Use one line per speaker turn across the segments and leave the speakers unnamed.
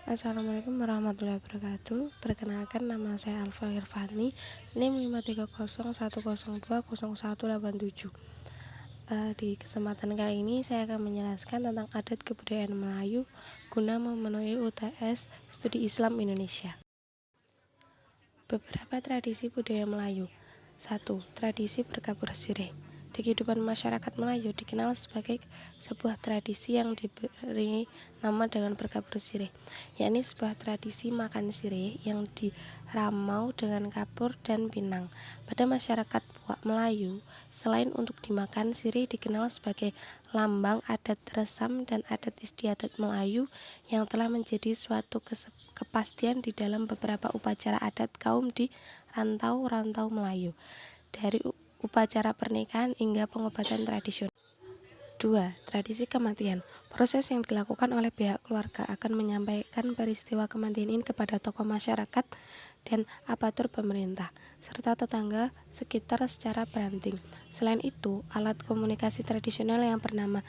Assalamualaikum warahmatullahi wabarakatuh. Perkenalkan, nama saya Alfa Irfani, NIM 53010020187. Di kesempatan kali ini saya akan menjelaskan tentang adat kebudayaan Melayu guna memenuhi UTS Studi Islam Indonesia. Beberapa tradisi budaya Melayu. 1. Tradisi berkabur sirih. Di kehidupan masyarakat Melayu dikenal sebagai sebuah tradisi yang diberi nama dengan berkabur sirih, yakni sebuah tradisi makan sirih yang diramau dengan kapur dan pinang. Pada masyarakat Melayu, selain untuk dimakan, sirih dikenal sebagai lambang adat resam dan adat istiadat Melayu yang telah menjadi suatu kepastian di dalam beberapa upacara adat kaum di rantau-rantau Melayu, dari upacara pernikahan hingga pengobatan tradisional. 2. Tradisi kematian. Proses yang dilakukan oleh pihak keluarga akan menyampaikan peristiwa kematian ini kepada tokoh masyarakat dan aparatur pemerintah, serta tetangga sekitar secara beranting. Selain itu, alat komunikasi tradisional yang bernama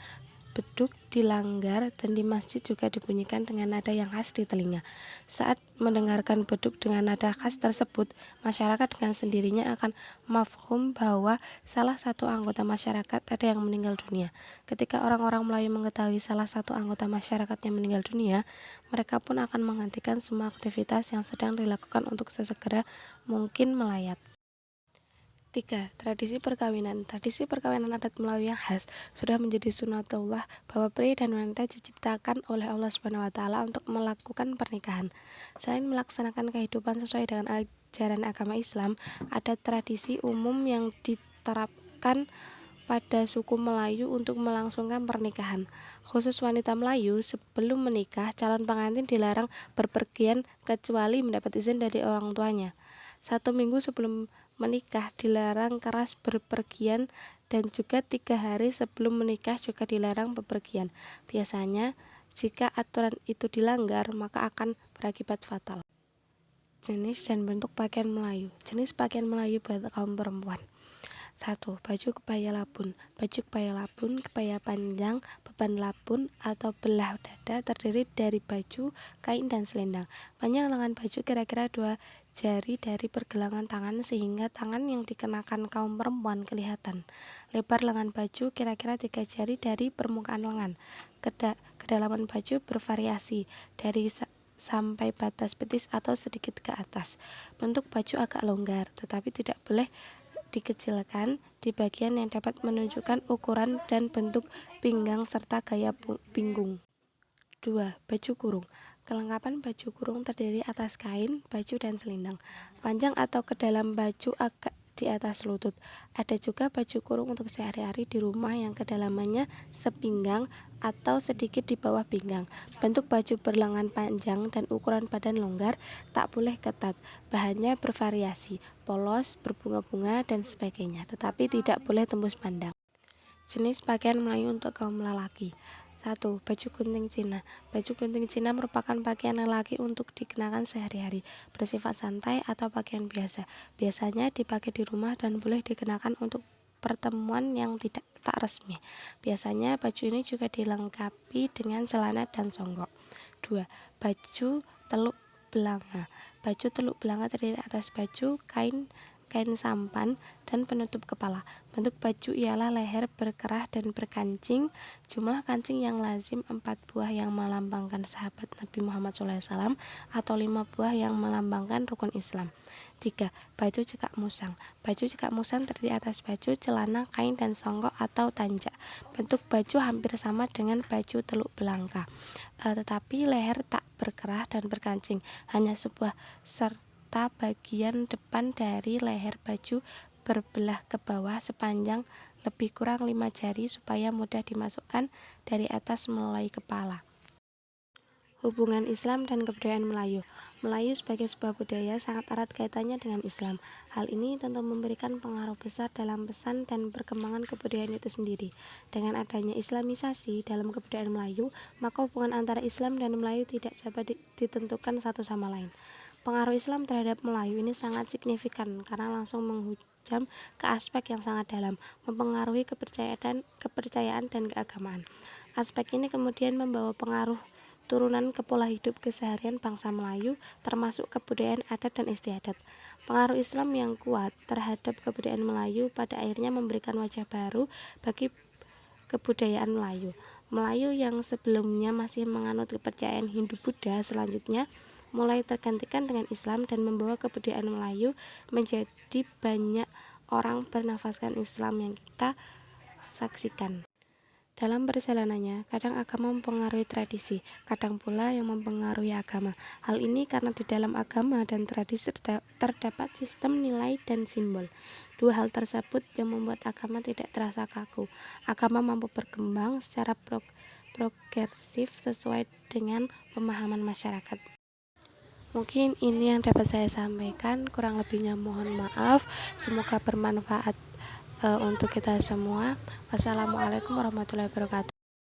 beduk dilanggar dan di masjid juga dibunyikan dengan nada yang khas di telinga. Saat mendengarkan beduk dengan nada khas tersebut, masyarakat dengan sendirinya akan mafhum bahwa salah satu anggota masyarakat ada yang meninggal dunia. Ketika orang-orang Melayu mengetahui salah satu anggota masyarakatnya meninggal dunia, mereka pun akan menghentikan semua aktivitas yang sedang dilakukan untuk sesegera mungkin melayat. 3. Tradisi perkawinan. Tradisi perkawinan adat Melayu yang khas sudah menjadi sunatullah bahwa pria dan wanita diciptakan oleh Allah SWT untuk melakukan pernikahan. Selain melaksanakan kehidupan sesuai dengan ajaran agama Islam, ada tradisi umum yang diterapkan pada suku Melayu untuk melangsungkan pernikahan. Khusus wanita Melayu, sebelum menikah, calon pengantin dilarang berpergian kecuali mendapat izin dari orang tuanya. 1 minggu sebelum menikah dilarang keras berpergian dan juga 3 hari sebelum menikah juga dilarang bepergian. Biasanya jika aturan itu dilanggar maka akan berakibat fatal. Jenis dan bentuk pakaian Melayu. Jenis pakaian Melayu buat kaum perempuan. 1. Baju kebaya labun. Baju kebaya labun, kebaya panjang, beban labun atau belah dada terdiri dari baju, kain, dan selendang. Panjang lengan baju kira-kira 2 jari dari pergelangan tangan sehingga tangan yang dikenakan kaum perempuan kelihatan. Lebar lengan baju kira-kira 3 jari dari permukaan lengan. Kedalaman baju bervariasi dari sampai batas betis atau sedikit ke atas. Bentuk baju agak longgar, tetapi tidak boleh dikecilkan di bagian yang dapat menunjukkan ukuran dan bentuk pinggang serta gaya pinggung. 2. Baju kurung. Kelengkapan baju kurung terdiri atas kain, baju, dan selendang. Panjang atau ke dalam baju agak di atas lutut. Ada juga baju kurung untuk sehari-hari di rumah yang kedalamannya sepinggang atau sedikit di bawah pinggang. Bentuk baju berlengan panjang dan ukuran badan longgar, tak boleh ketat. Bahannya bervariasi, polos, berbunga-bunga, dan sebagainya, tetapi tidak boleh tembus pandang. Jenis pakaian Melayu untuk kaum lelaki. 1. Baju gunting Cina. Baju gunting Cina merupakan pakaian lelaki untuk dikenakan sehari-hari, bersifat santai atau pakaian biasa. Biasanya dipakai di rumah dan boleh dikenakan untuk pertemuan yang tak resmi. Biasanya baju ini juga dilengkapi dengan celana dan songgok. 2. Baju teluk belanga. Baju teluk belanga terdiri atas baju, kain sampan, dan penutup kepala. Bentuk baju ialah leher berkerah dan berkancing. Jumlah kancing yang lazim 4 buah yang melambangkan sahabat Nabi Muhammad SAW atau 5 buah yang melambangkan rukun Islam. 3. Baju cekak musang. Baju cekak musang terdiri atas baju, celana, kain, dan songgok atau tanjak. Bentuk baju hampir sama dengan baju teluk belangka, tetapi leher tak berkerah dan berkancing, hanya sebuah serta bagian depan dari leher baju berbelah ke bawah sepanjang lebih kurang 5 jari supaya mudah dimasukkan dari atas melalui kepala. Hubungan Islam dan kebudayaan Melayu. Melayu sebagai sebuah budaya sangat erat kaitannya dengan Islam. Hal ini tentu memberikan pengaruh besar dalam pesan dan perkembangan kebudayaan itu sendiri. Dengan adanya Islamisasi dalam kebudayaan Melayu, maka hubungan antara Islam dan Melayu tidak dapat ditentukan satu sama lain. Pengaruh Islam terhadap Melayu ini sangat signifikan karena langsung menghujam ke aspek yang sangat dalam, mempengaruhi kepercayaan dan keagamaan. Aspek ini kemudian membawa pengaruh
turunan ke pola hidup keseharian bangsa Melayu, termasuk kebudayaan adat dan istiadat. Pengaruh Islam yang kuat terhadap kebudayaan Melayu pada akhirnya memberikan wajah baru bagi kebudayaan Melayu. Melayu yang sebelumnya masih menganut kepercayaan Hindu-Buddha selanjutnya mulai tergantikan dengan Islam dan membawa kebudayaan Melayu menjadi banyak orang bernafaskan Islam yang kita saksikan. Dalam perjalanannya, kadang agama mempengaruhi tradisi, kadang pula yang mempengaruhi agama. Hal ini karena di dalam agama dan tradisi terdapat sistem nilai dan simbol. Dua hal tersebut yang membuat agama tidak terasa kaku. Agama mampu berkembang secara progresif sesuai dengan pemahaman masyarakat. Mungkin ini yang dapat saya sampaikan, kurang lebihnya mohon maaf. Semoga bermanfaat untuk kita semua. Wassalamualaikum warahmatullahi wabarakatuh.